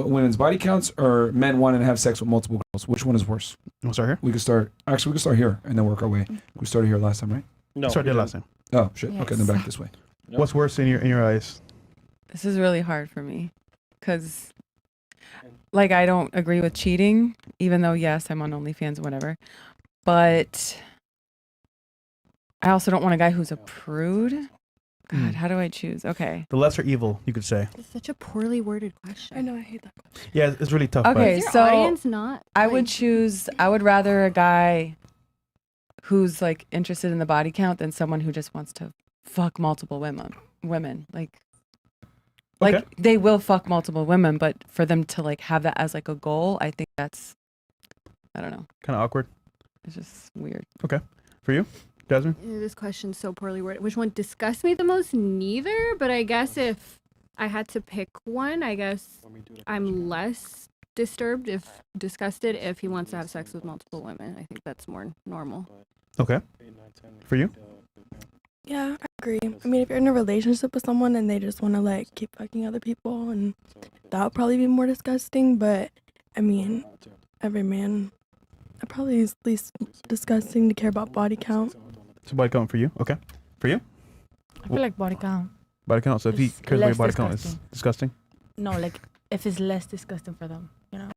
women's body counts or men wanting to have sex with multiple girls? Which one is worse? We'll start here. We could start here and then work our way. We started here last time, right? No, started last time. Oh shit. Yes. Okay, then back this way. Yep. What's worse in your eyes? This is really hard for me because, like, I don't agree with cheating, even though, yes, I'm on OnlyFans, whatever. But I also don't want a guy who's a prude. God, how do I choose? Okay. The lesser evil, you could say. It's such a poorly worded question. I know, I hate that question. Yeah, it's really tough. Okay, Is your so audience not? I would rather a guy who's like interested in the body count than someone who just wants to fuck multiple women. Like Okay. they will fuck multiple women, but for them to like have that as like a goal, I think that's, I don't know. Kind of awkward. It's just weird. Okay. For you, Jasmine? This question's so poorly worded. Which one disgusts me the most? Neither, but I guess if I had to pick one, I guess I'm less disgusted if he wants to have sex with multiple women. I think that's more normal. Okay. For you? Yeah, I agree. I mean, if you're in a relationship with someone and they just want to like keep fucking other people, and that would probably be more disgusting. But I mean, every man, it probably is least disgusting to care about body count. So body count for you? Okay. For you? I feel like body count. Body count. So if he It's cares about your less body count, it's disgusting. No, like if it's less disgusting for them, you know.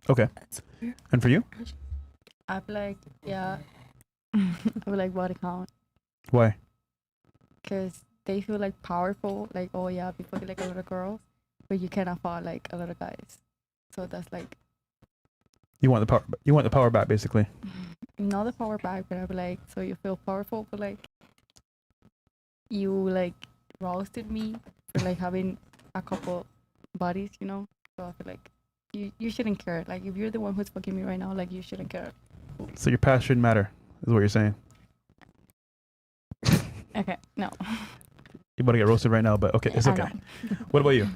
Okay. And for you? I feel like I feel like body count Why? because they feel like powerful. Like, oh yeah, we fucking like a lot of girls, but you can't afford like a lot of guys. So that's like You want the power. You want the power back, basically. not the power back, but I'd be like, so you feel powerful, but like you like roasted me for like having a couple bodies, you know. So I feel like you shouldn't care. Like if you're the one who's fucking me right now, like you shouldn't care. So your past shouldn't matter, is what you're saying. Okay, no. You're about to get roasted right now, but okay, it's I okay. know. What about you?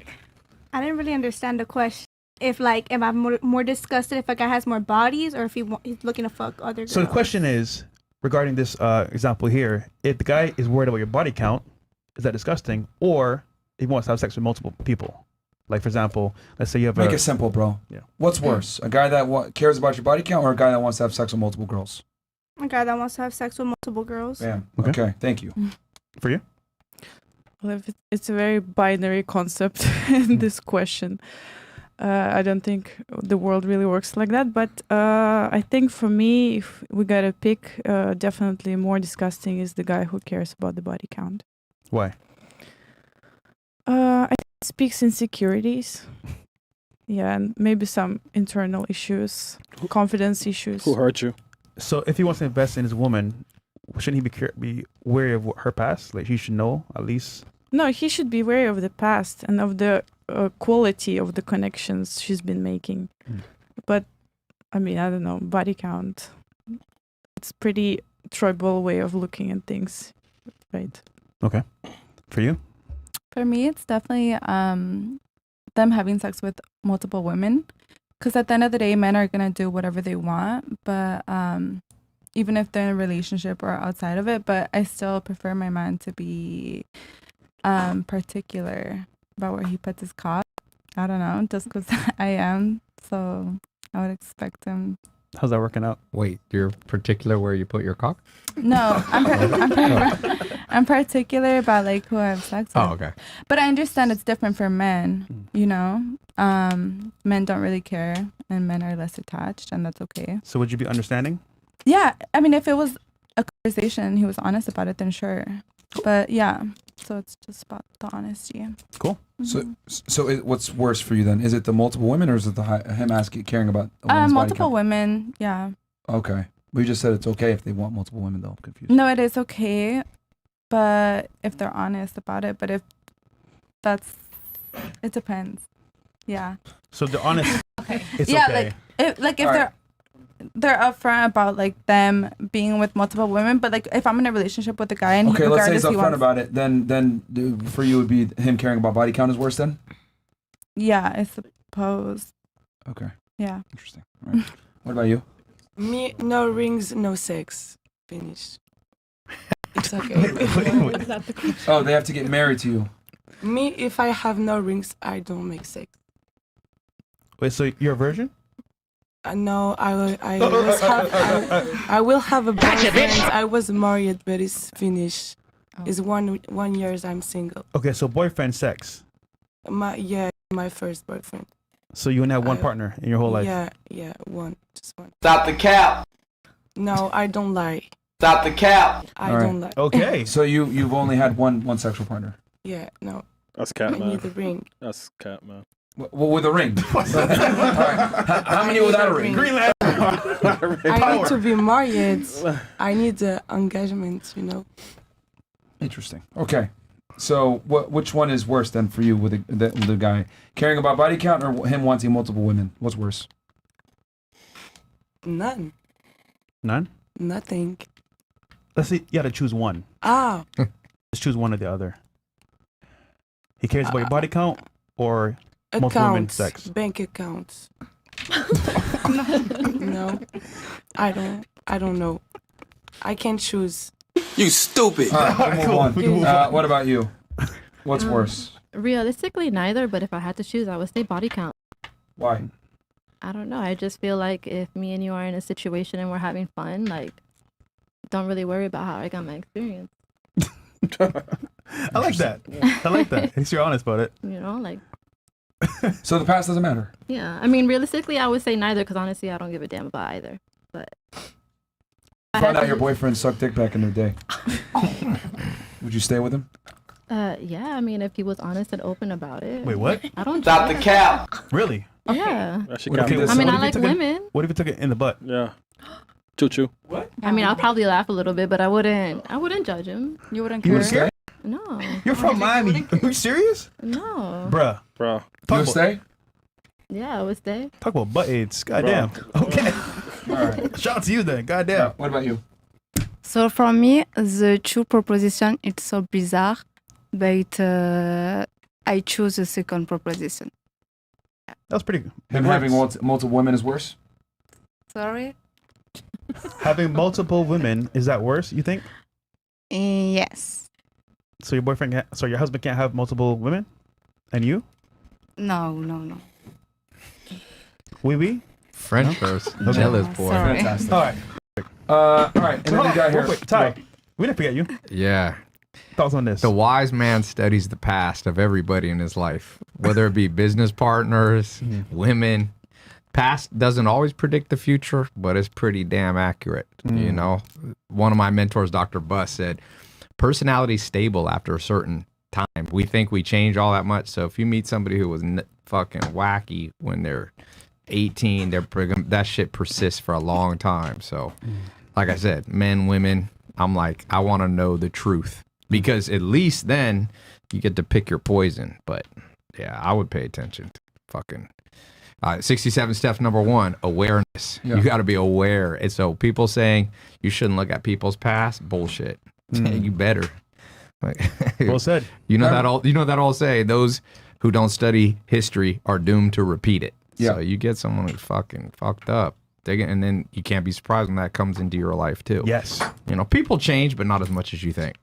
I didn't really understand the question. If like, am I more disgusted if a guy has more bodies, or if he's looking to fuck other girls? So the question is, regarding this example here, if the guy is worried about your body count, is that disgusting? Or if he wants to have sex with multiple people? Like, for example, let's say you have Make it simple, bro. Yeah. What's worse, a guy that cares about your body count or a guy that wants to have sex with multiple girls? A guy that wants to have sex with multiple girls. Bam. Okay. Okay. Thank you. For you? Well, it's a very binary concept in this question. I don't think the world really works like that. But I think for me, if we gotta pick, definitely more disgusting is the guy who cares about the body count. Why? I think it speaks insecurities. Yeah, and maybe some internal issues, confidence issues. Who hurt you? So if he wants to invest in his woman, shouldn't he be wary of her past? Like, he should know at least. No, he should be wary of the past and of the quality of the connections she's been making. But I mean, I don't know, body count. It's pretty tribal way of looking at things, right? Okay. For you? For me, it's definitely them having sex with multiple women. Because at the end of the day, men are going to do whatever they want. But even if they're in a relationship or outside of it, but I still prefer my man to be particular about where he puts his cock. I don't know, just because I am. So I would expect him. How's that working out? Wait, you're particular where you put your cock? No, I'm particular about like who I have sex with. Oh, okay. But I understand it's different for men, you know. Men don't really care and men are less attached, and that's okay. So would you be understanding? Yeah, I mean, if it was a conversation and he was honest about it, then sure. But yeah, so it's just about the honesty. Cool. So what's worse for you then? Is it the multiple women or is it him caring about a woman's body multiple count? women, yeah. Okay. We just said it's okay if they want multiple women though. I'm confused. No, it is okay, but if they're honest about it. But if it depends. Yeah. So the honest. Okay. It's yeah, okay. if they're upfront about like them being with multiple women, but like if I'm in a relationship with a guy and okay, let's say he's he upfront wants, about it, then for you it would be him caring about body count is worse then? Yeah, I suppose. Okay. Yeah. Interesting. All right. What about you? Me, no rings, no sex. Finish. It's okay. Oh, they have to get married to you. Me, if I have no rings, I don't make sex. Wait, so you're a virgin? No, I will have a boyfriend. I was married, but it's finished. It's 1 year I'm single. Okay, so boyfriend sex. My first boyfriend. So you only have one partner in your whole life? Yeah, just one. Stop the cap. No, I don't lie. Stop the cap. I don't lie. Okay. So you've only had one sexual partner. Yeah, no. That's cat, I man. need a ring. That's cat, man. Well, with a ring. All right. How many without a ring? Green Lantern. I need to be married. I need the engagement, you know. Interesting. Okay. So which one is worse then for you with the guy caring about body count or him wanting multiple women? What's worse? None. None? Nothing. Let's see. You got to choose one. Ah. Let's choose one or the other. He cares about your body count or multiple women sex? Bank accounts. No. I don't know. I can't choose. You stupid. All right, we'll move on. What about you? What's worse? Realistically, neither. But if I had to choose, I would say body count. Why? I don't know. I just feel like if me and you are in a situation and we're having fun, like, don't really worry about how I got my experience. I like that. I like that. At least you're honest about it. You know, like. So the past doesn't matter. Yeah, I mean, realistically, I would say neither because honestly, I don't give a damn about either. But. Found out your boyfriend sucked dick back in the day. Would you stay with him? Yeah. I mean, if he was honest and open about it. Wait, what? I don't. Stop the cap. Really? Yeah. Okay, I mean, I like women. What if you took it in the butt? Yeah. Choo choo. What? I mean, I'll probably laugh a little bit, but I wouldn't judge him. You wouldn't You care? would stay? No. You're from Miami. Are you serious? No. Bruh. You would stay? Yeah, I would stay. Talk about butt aids. Goddamn. Okay. All right. Shout out to you then. Goddamn. What about you? So for me, the two proposition, it's so bizarre, but I choose the second proposition. That was pretty good. Him having multiple women is worse? Sorry? Having multiple women, is that worse, you think? Yes. So your boyfriend, so your husband can't have multiple women? And you? No. Oui? French toast. Jealous boy. Sorry. Fantastic. All right. All right. And then we got here. Real quick, Ty, we didn't forget you. Yeah. Thoughts on this? The wise man studies the past of everybody in his life, whether it be business partners, women. Past doesn't always predict the future, but it's pretty damn accurate. You know, one of my mentors, Dr. Buss, said, personality's stable after a certain time. We think we change all that much. So if you meet somebody who was fucking wacky when they're 18, that shit persists for a long time. So, like I said, men, women, I'm like, I want to know the truth because at least then you get to pick your poison. But yeah, I would pay attention to fucking 67 steps. Number 1, awareness. Yeah. You got to be aware. And so people saying you shouldn't look at people's past, bullshit. You better. Well said. You know that all say those who don't study history are doomed to repeat it. Yeah. So you get someone who's fucking fucked up, and then you can't be surprised when that comes into your life too. Yes. You know, people change, but not as much as you think.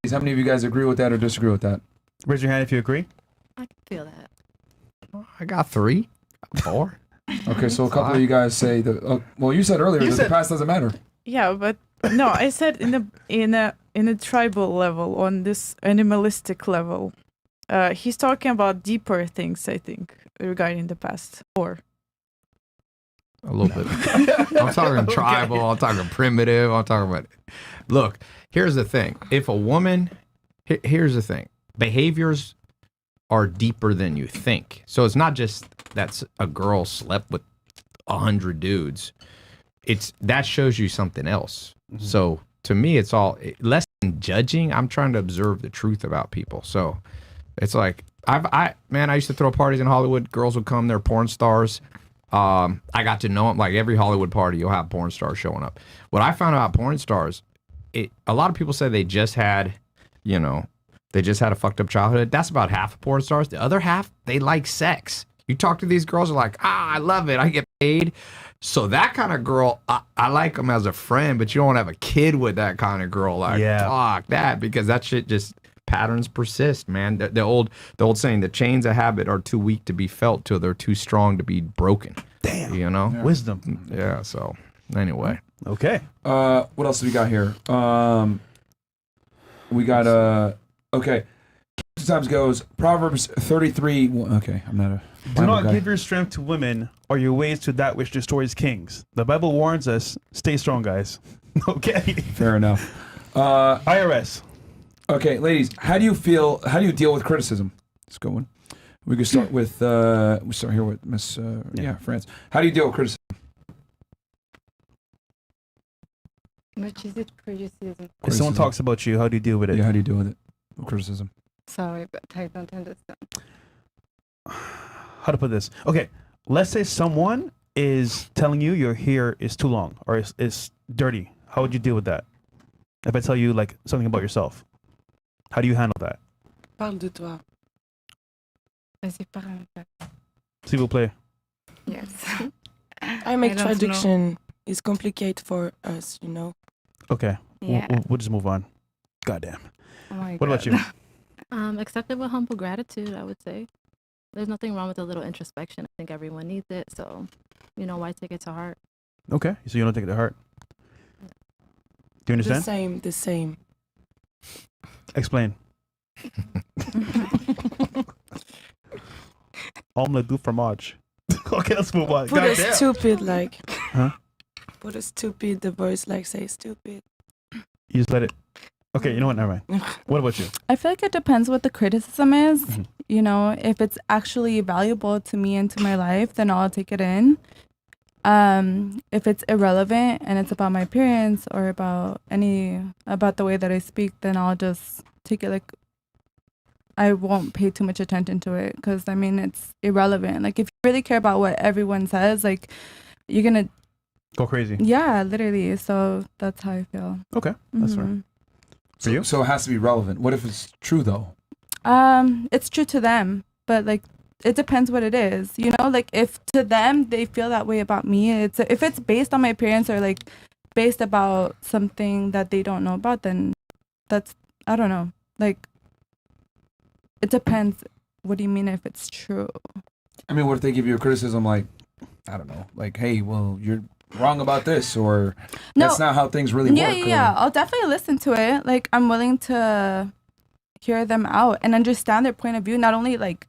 How many of you guys agree with that or disagree with that? Raise your hand if you agree. I can feel that. I got 3, 4. Okay, so a couple of you guys say that. Well, you said earlier that the past doesn't matter. Yeah, but no, I said in a tribal level, on this animalistic level. He's talking about deeper things, I think, regarding the past. Or A little bit. I'm talking tribal. I'm talking primitive. I'm talking about. Look, here's the thing. If a woman, here's the thing. Behaviors are deeper than you think. So it's not just that a girl slept with 100 dudes. That shows you something else. So to me, it's all less than judging. I'm trying to observe the truth about people. So it's like I used to throw parties in Hollywood. Girls would come. They're porn stars. I got to know them. Like every Hollywood party, you'll have porn stars showing up. What I found about porn stars, a lot of people say they just had a fucked up childhood. That's about half of porn stars. The other half, they like sex. You talk to these girls, they're like, I love it. I get paid. So that kind of girl, I like them as a friend, but you don't want to have a kid with that kind of girl. Like, fuck that, because that shit just patterns persist, man. The old saying, the chains of habit are too weak to be felt till they're too strong to be broken. Damn. You know? Yeah. Wisdom. Yeah, so anyway. Okay. What else do we got here? We got okay. Times goes Proverbs 33. Okay, I'm not a Do Bible not guy. give your strength to women or your ways to that which destroys kings. The Bible warns us, stay strong, guys. Okay. Fair enough. IRS. Okay, ladies, how do you deal with criticism? Let's go one. We could start with we start here with Miss France. How do you deal with criticism? Which is it criticism? If someone talks about you, how do you deal with it? Yeah, how do you deal with it? With criticism. Sorry, but I don't understand. How to put this? Okay, let's say someone is telling you your hair is too long or is dirty. How would you deal with that? If I tell you like something about yourself, how do you handle that? Parle de toi. Vas-y, parle. S'il vous plaît. Yes. I make I don't traduction is complicated for us, you know. Okay. Yeah. We'll just move on. Goddamn. Oh my What about God. you? Accept it with humble gratitude, I would say. There's nothing wrong with a little introspection. I think everyone needs it. So, why take it to heart? Okay. So you don't take it to heart. Do you understand? The same. Explain. Omelette du fromage. Okay, let's move on. Put a Goddamn. stupid like. Huh? Put a stupid. The voice like say stupid. You just let it. Okay, you know what? Never mind. What about you? I feel like it depends what the criticism is. Mhm. You know, if it's actually valuable to me and to my life, then I'll take it in. If it's irrelevant and it's about my appearance or about the way that I speak, then I'll just take it like I won't pay too much attention to it because I mean it's irrelevant. Like if you really care about what everyone says, like you're gonna go crazy. Yeah, literally. So that's how I feel. Okay, that's fair. Mhm. For you? So it has to be relevant. What if it's true though? It's true to them, but like it depends what it is. You know, like if to them they feel that way about me, if it's based on my appearance or like based about something that they don't know about, then that's I don't know. Like it depends. What do you mean if it's true? I mean, what if they give you a criticism like, I don't know, like, hey, well, you're wrong about this, or that's not how things really work. Yeah. I'll definitely listen to it. Like I'm willing to hear them out and understand their point of view. Not only like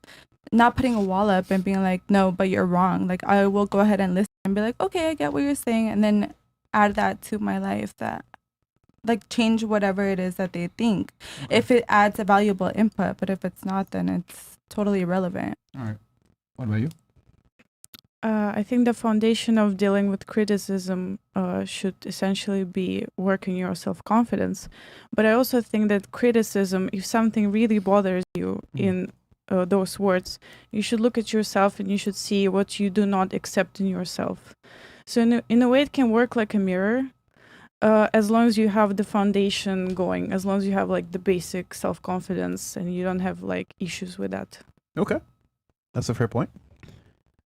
not putting a wall up and being like, no, but you're wrong. Like I will go ahead and listen and be like, okay, I get what you're saying, and then add that to my life. That like change whatever it is that they think. If it adds a valuable input, but if it's not, then it's totally irrelevant. All right. What about you? I think the foundation of dealing with criticism should essentially be working your self-confidence. But I also think that criticism, if something really bothers you in those words, you should look at yourself and you should see what you do not accept in yourself. So in a way, it can work like a mirror. As long as you have the foundation going, as long as you have like the basic self-confidence and you don't have like issues with that. Okay, that's a fair point.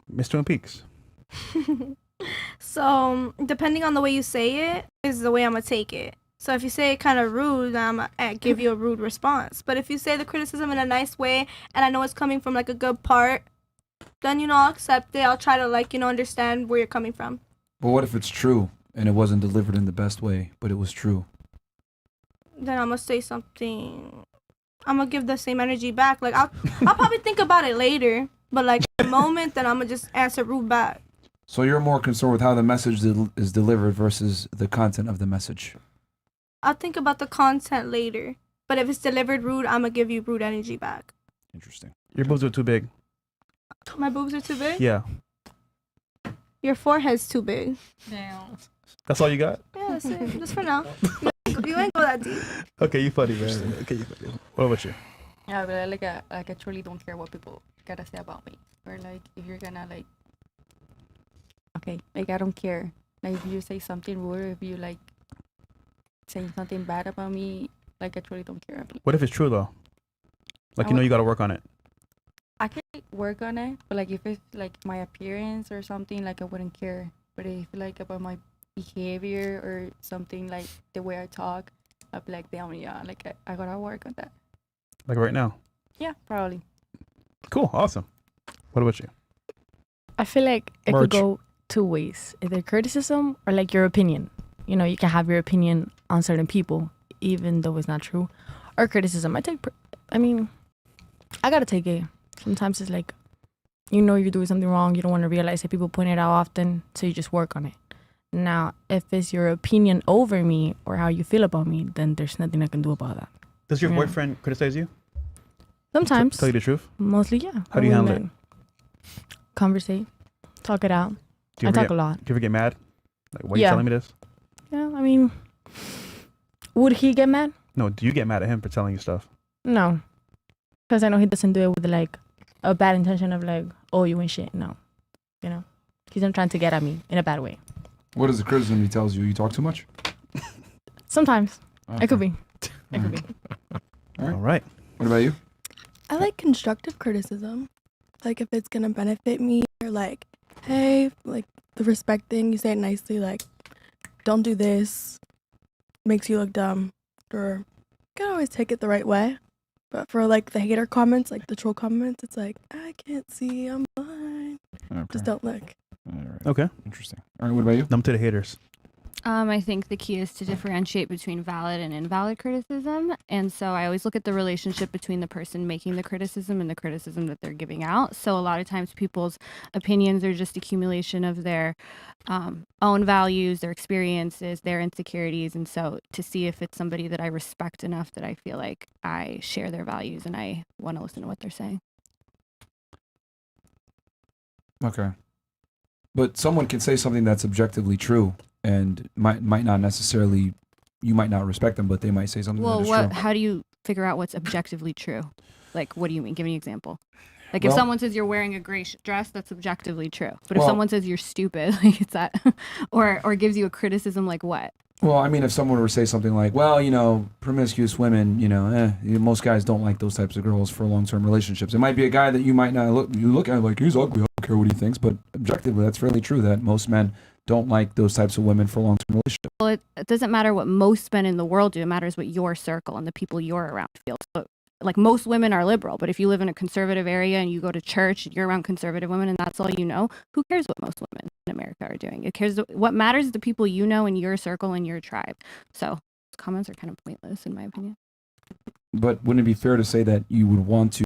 Miss Twin Peaks. So depending on the way you say it is the way I'm gonna take it. So if you say it kind of rude, then I'm gonna give you a rude response. But if you say the criticism in a nice way and I know it's coming from like a good part, then I'll accept it. I'll try to understand where you're coming from. But what if it's true and it wasn't delivered in the best way, but it was true? Then I'm gonna say something. I'm gonna give the same energy back. Like I'll probably think about it later, but like the moment, then I'm gonna just answer rude back. So you're more concerned with how the message is delivered versus the content of the message. I'll think about the content later, but if it's delivered rude, I'm gonna give you rude energy back. Interesting. Your boobs are too big. My boobs are too big? Yeah. Your forehead's too big. Damn. That's all you got? Yeah, that's it. Just for now. You ain't go that deep. Okay, you funny, man. Okay, you funny. What about you? Yeah, but I truly don't care what people gotta say about me. Or like if you're gonna like, okay, like I don't care. Like if you say something rude, or if you like saying something bad about me, like I truly don't care. What if it's true though? Like you gotta work on it. I can work on it, but like if it's like my appearance or something, like I wouldn't care. But if like about my behavior or something like the way I talk, I'd be like, damn, yeah, like I gotta work on that. Like right now. Yeah, probably. Cool. Awesome. What about you? I feel like it Merch. could go two ways, either criticism or like your opinion. You know, you can have your opinion on certain people, even though it's not true, or criticism. I mean, I gotta take it. Sometimes it's like, you know, you're doing something wrong. You don't want to realize it. People point it out often, so you just work on it. Now, if it's your opinion over me or how you feel about me, then there's nothing I can do about that. Does your Yeah. boyfriend criticize you? Sometimes. Tell you the truth? Mostly, yeah. How do you handle it? Conversate. Talk it out. Do you I ever talk get, a lot. Do you ever get mad? Like, why are you Yeah. telling me this? Yeah, I mean, would he get mad? No, do you get mad at him for telling you stuff? No. Because I know he doesn't do it with like a bad intention of like, oh, you ain't shit. No. You know? He's not trying to get at me in a bad way. What is the criticism he tells you? You talk too much? Sometimes. Okay. It could be. It could be. All right. All right. What about you? I like constructive criticism. Like if it's gonna benefit me, or like, hey, like the respect thing, you say it nicely, like, don't do this, makes you look dumb. Or you can always take it the right way. But for like the hater comments, like the troll comments, it's like, I can't see, I'm blind. Okay. Just don't look. All right. Okay. Interesting. All right. What about you? Numb to the haters. I think the key is to differentiate between valid and invalid criticism. And so I always look at the relationship between the person making the criticism and the criticism that they're giving out. So a lot of times people's opinions are just accumulation of their own values, their experiences, their insecurities. And so to see if it's somebody that I respect enough that I feel like I share their values and I want to listen to what they're saying. Okay. But someone can say something that's objectively true and might not necessarily, you might not respect them, but they might say something Well, that is true. how do you figure out what's objectively true? Like, what do you mean? Give me an example. Like, if Well- someone says you're wearing a gray dress, that's objectively true. But if Well- someone says you're stupid, like, it's that, or gives you a criticism, like what? Well, I mean, if someone were to say something like, well, you know, promiscuous women, most guys don't like those types of girls for long-term relationships. It might be a guy that you might not look at like, he's ugly, I don't care what he thinks, but objectively, that's fairly true that most men don't like those types of women for long-term relationships. Well, it doesn't matter what most men in the world do. It matters what your circle and the people you're around feel. So, like, most women are liberal, but if you live in a conservative area and you go to church and you're around conservative women and that's all you know, who cares what most women in America are doing? It cares. What matters is the people you know in your circle and your tribe. So comments are kind of pointless in my opinion. But wouldn't it be fair to say that you would want to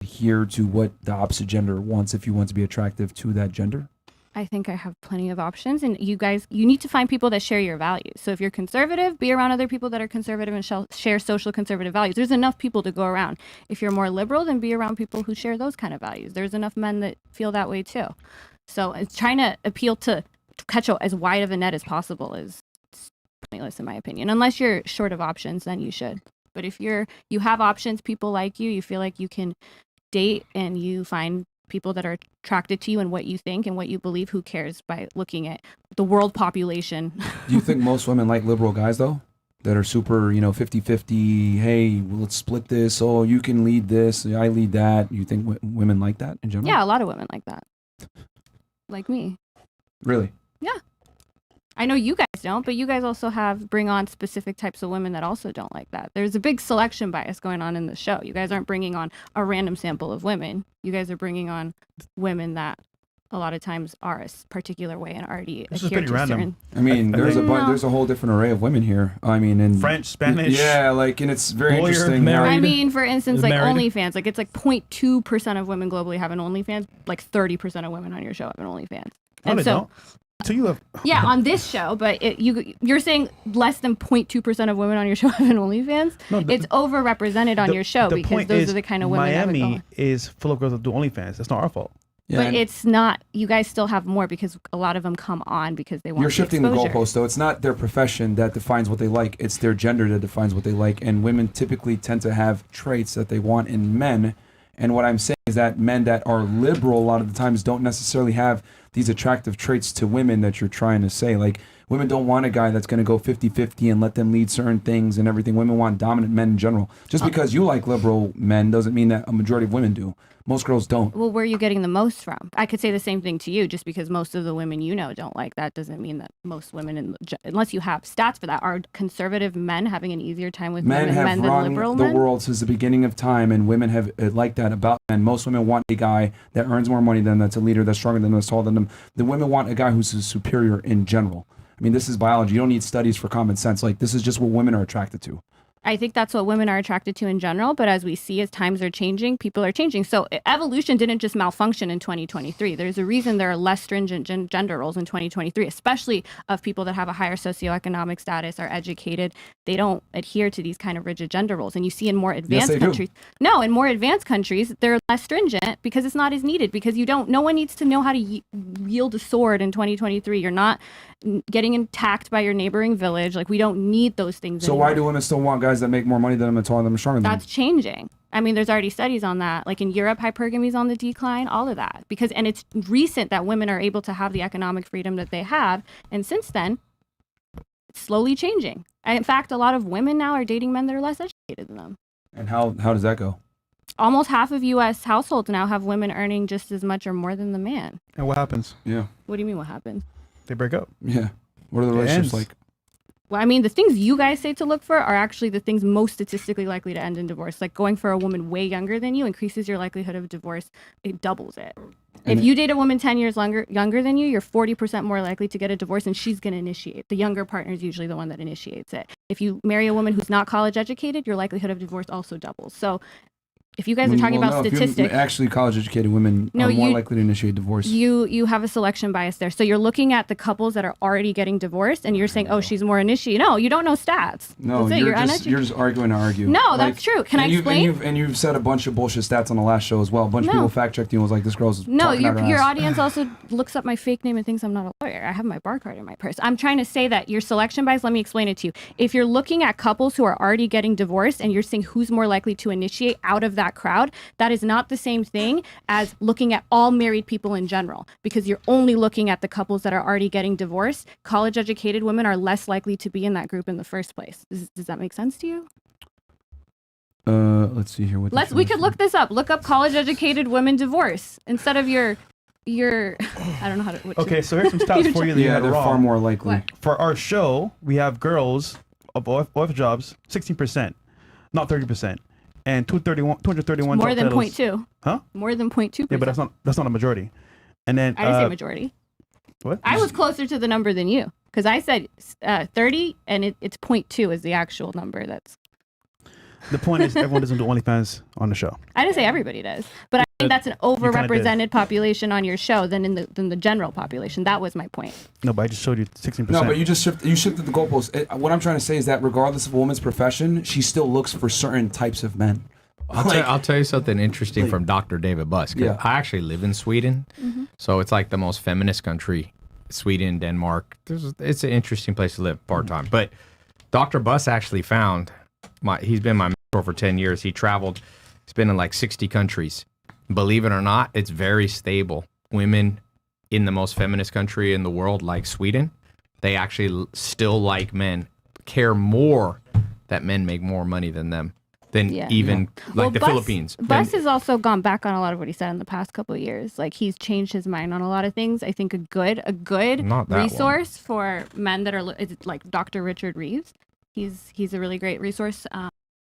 adhere to what the opposite gender wants if you want to be attractive to that gender? I think I have plenty of options, and you need to find people that share your values. So if you're conservative, be around other people that are conservative and share social conservative values. There's enough people to go around. If you're more liberal, then be around people who share those kind of values. There's enough men that feel that way too. So it's trying to appeal to catch as wide of a net as possible is pointless in my opinion. Unless you're short of options, then you should. But if you have options, people like you feel like you can date, and you find people that are attracted to you and what you think and what you believe, who cares by looking at the world population? Do you think most women like liberal guys, though? That are super, 50-50, hey, let's split this, oh, you can lead this, I lead that. You think women like that in general? Yeah, a lot of women like that. Like me. Really? Yeah. I know you guys don't, but you guys also bring on specific types of women that also don't like that. There's a big selection bias going on in the show. You guys aren't bringing on a random sample of women. You guys are bringing on women that a lot of times are a particular way and already This is adhere pretty to random. certain. I mean, there's a whole different array of women here. I mean, in French, Spanish. Yeah, like, and it's very lawyer, interesting. married. I mean, for instance, like Married. OnlyFans, like it's like 0.2% of women globally have an OnlyFans. Like 30% of women on your show have an OnlyFans. No, And they so, don't. So you have. yeah, on this show, but you're saying less than 0.2% of women on your show have an OnlyFans? No, It's overrepresented on your show the because point those is are the kind of women that would Miami go. is full of girls that do OnlyFans. That's not our fault. But it's not. You guys still have more because a lot of them come on because they want. You're shifting the exposure. goalpost, though. It's not their profession that defines what they like. It's their gender that defines what they like. And women typically tend to have traits that they want in men. And what I'm saying is that men that are liberal a lot of the times don't necessarily have these attractive traits to women that you're trying to say. Like, Women don't want a guy that's going to go 50-50 and let them lead certain things and everything. Women want dominant men in general. Just because you like liberal men doesn't mean that a majority of women do. Most girls don't. Well, where are you getting the most from? I could say the same thing to you. Just because most of the women you know don't like that doesn't mean that most women, unless you have stats for that, are conservative men having an easier time with Men women have men than run liberal the men? world since the beginning of time, and women have liked that about men. Most women want a guy that earns more money than them, that's a leader, that's stronger than them, that's taller than them. The women want a guy who's superior in general. I mean, this is biology. You don't need studies for common sense. Like, this is just what women are attracted to. I think that's what women are attracted to in general. But as we see, as times are changing, people are changing. So evolution didn't just malfunction in 2023. There's a reason there are less stringent gender roles in 2023, especially of people that have a higher socioeconomic status, are educated. They don't adhere to these kind of rigid gender roles. And you see in more advanced countries. No, in more advanced countries, they're less stringent because it's not as needed, because no one needs to know how to wield a sword in 2023. You're not getting attacked by your neighboring village. Like, we don't need those things So anymore. why do women still want guys that make more money than them and taller than them and stronger than them? That's changing. I mean, there's already studies on that. Like in Europe, hypergamy is on the decline, all of that. And it's recent that women are able to have the economic freedom that they have. And since then, it's slowly changing. In fact, a lot of women now are dating men that are less educated than them. And how does that go? Almost half of U.S. households now have women earning just as much or more than the man. And what happens? Yeah. What do you mean what happens? They break up. Yeah. What are the relationships like? Well, I mean, the things you guys say to look for are actually the things most statistically likely to end in divorce. Like going for a woman way younger than you increases your likelihood of divorce. It doubles it. And if you date a woman 10 years younger than you, you're 40% more likely to get a divorce, and she's going to initiate. The younger partner is usually the one that initiates it. If you marry a woman who's not college educated, your likelihood of divorce also doubles. So if you guys are talking about statistics, actually college educated women are more likely to initiate divorce. You have a selection bias there. So you're looking at the couples that are already getting divorced, and you're saying, oh, she's more initiated. No, you don't know stats. No, That's it. you're just arguing to argue. No, that's true. Can I explain? And you've said a bunch of bullshit stats on the last show as well. A bunch of people fact checked you and was like, this girl's No, talking out her your ass. audience also looks up my fake name and thinks I'm not a lawyer. I have my bar card in my purse. I'm trying to say that your selection bias, let me explain it to you. If you're looking at couples who are already getting divorced and you're saying who's more likely to initiate out of that crowd, that is not the same thing as looking at all married people in general, because you're only looking at the couples that are already getting divorced. College educated women are less likely to be in that group in the first place. Does that make sense to you? Let's see here. We could look this up. Look up college educated women divorce instead of your I don't know how to. Okay, so here's some stats for you that you had they're wrong. far more likely. What? For our show, we have girls of OF jobs 16%, not 30%, and 231 more job than titles. 0.2. Huh? More than 0.2%. Yeah, but that's not a majority. And then I didn't say majority. What? I was closer to the number than you, because I said 30, and it's 0.2 is the actual number. The point is, everyone doesn't do OnlyFans on the show. I didn't say everybody does, but I think that's an overrepresented population on your show than in the general population. That was my point. No, but I just showed you 16%. No, but you shifted the goalposts. What I'm trying to say is that regardless of a woman's profession, she still looks for certain types of men. I'll tell you something interesting from Dr. David Buss. Yeah. I actually live in Sweden, so it's like the most feminist country. Sweden, Denmark. It's an interesting place to live part-time. But Dr. Buss actually found, he's been my mentor for 10 years. He traveled, he's been in like 60 countries. Believe it or not, it's very stable. Women in the most feminist country in the world, like Sweden, they actually still like men, care more that men make more money than them. Than the Philippines. Buss has also gone back on a lot of what he said in the past couple of years. Like, he's changed his mind on a lot of things. I think a good resource for men that are is like Dr. Richard Reeves. He's a really great resource.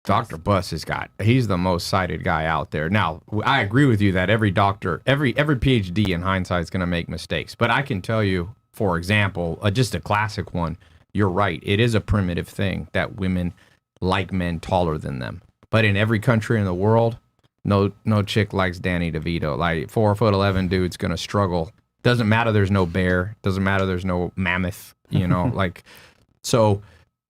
Dr. Buss he's the most cited guy out there. Now, I agree with you that every doctor, every PhD in hindsight is going to make mistakes. But I can tell you, for example, just a classic one, you're right. It is a primitive thing that women like men taller than them. But in every country in the world, no chick likes Danny DeVito. Like 4'11" dude's gonna struggle. Doesn't matter there's no bear. Doesn't matter there's no mammoth. Like, so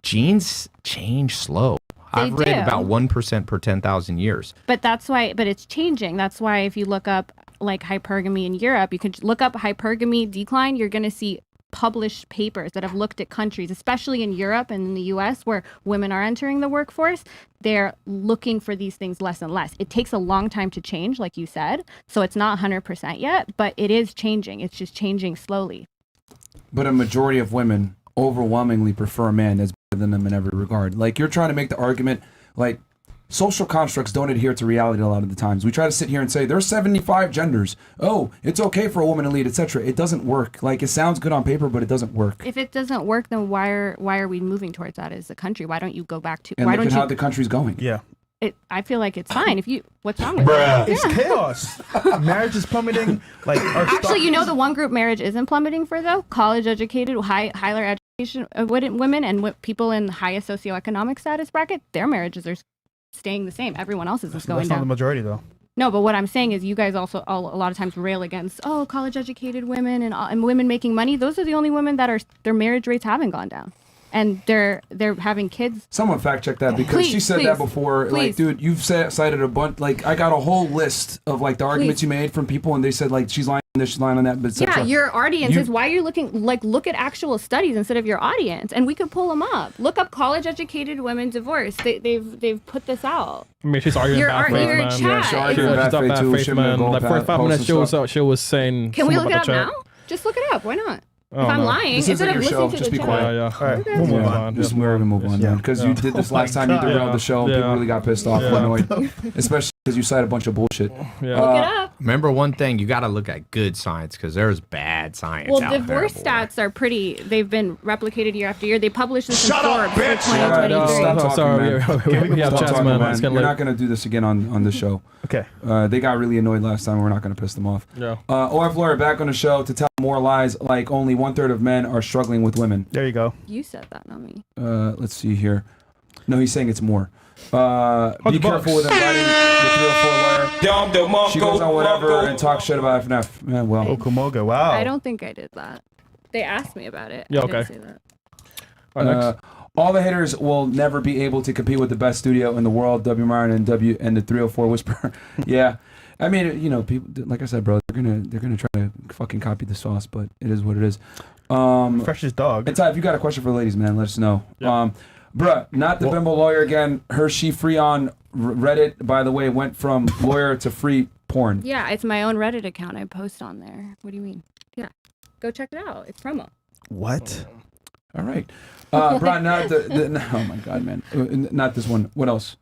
genes change slow. I've read about 1% per 10,000 years. But it's changing. That's why if you look up like hypergamy in Europe, you could look up hypergamy decline. You're gonna see published papers that have looked at countries, especially in Europe and in the US, where women are entering the workforce. They're looking for these things less and less. It takes a long time to change, like you said. So it's not 100% yet, but it is changing. It's just changing slowly. But a majority of women overwhelmingly prefer a man that's better than them in every regard. Like, you're trying to make the argument, like, social constructs don't adhere to reality a lot of the times. We try to sit here and say there's 75 genders. Oh, it's okay for a woman to lead, etc. It doesn't work. Like, it sounds good on paper, but it doesn't work. If it doesn't work, then why are we moving towards that as a country? Why don't you go back to? And why look don't at you? how the country's going. Yeah. I feel like it's fine. If you, what's wrong with it? It's chaos. Marriage is plummeting. Like, Actually, you know, the one group marriage isn't plummeting for though. College educated, higher education women and people in the highest socioeconomic status bracket, their marriages are staying the same. Everyone else's is going that's not down. the majority though. No, but what I'm saying is you guys also a lot of times rail against college educated women and women making money. Those are the only women that their marriage rates haven't gone down. And they're having kids. Someone fact check that, because she said that before. Like, dude, you've cited a bunch. Like, I got a whole list of like the arguments you made from people, and they said like she's lying on this, she's lying on that. But yeah, your audience is why you're looking. Like, look at actual studies instead of your audience, and we could pull them up. Look up college educated women divorced. They've put this out. I mean, she's arguing about faith, man. Chat. Yeah, she's arguing about faith too. Faith, man. Like, first 5 minutes, she was saying. Can we look it up chat. now? Just look it up. Why not? Oh, if I'm no. lying, This instead isn't of your listening show. to Just the be chat. quiet. Yeah. All right, Yeah. we'll move on. Just we're gonna move on, man. Because you did this last time. You derailed the show. People really got pissed off, annoyed, especially because you cite a bunch of bullshit. Look it up. Remember one thing, you got to look at good science, because there's bad science Well, out there. divorce stats are pretty. They've been replicated year after year. They published this in Shut up, Forbes for bitch! 2023. Stop talking, sorry, man. we have Stop chats, talking, man. man. It's getting We're late. not gonna do this again on the show. Okay. They got really annoyed last time. We're not gonna piss them off. Yeah. O.F. Lawyer back on the show to tell more lies. Like, only 1/3 of men are struggling with women. There you go. You said that, not me. Let's see here. No, he's saying it's more. Be careful with inviting the 304 lawyer. She goes on whatever and talks shit about FNF. Man, well. Okumoga, wow. I don't think I did that. They asked me about it. Yeah, I didn't okay. say that. All right, next. All the haters will never be able to compete with the best studio in the world. W. Myron and the 304 Whisper. Yeah, I mean, you know, people. Like I said, bro, they're gonna try to fucking copy the sauce, but it is what it is. Freshest dog. And Ty, if you got a question for the ladies, man, let us know. Bruh, not the Bimbo lawyer again. Her she free on Reddit. By the way, went from lawyer to free porn. Yeah, it's my own Reddit account. I post on there. What do you mean? Yeah, go check it out. It's promo. What? All right. Bruh, not the oh my god, man. Not this one. What else?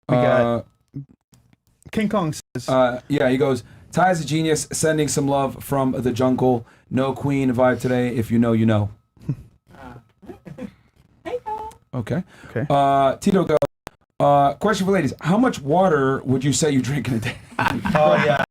We got King Kong says. Yeah, he goes, Ty's a genius, sending some love from the jungle. No queen vibe today. If you know, you know. Okay. Tito goes, question for ladies. How much water would you say you drink in a day? Oh, yeah.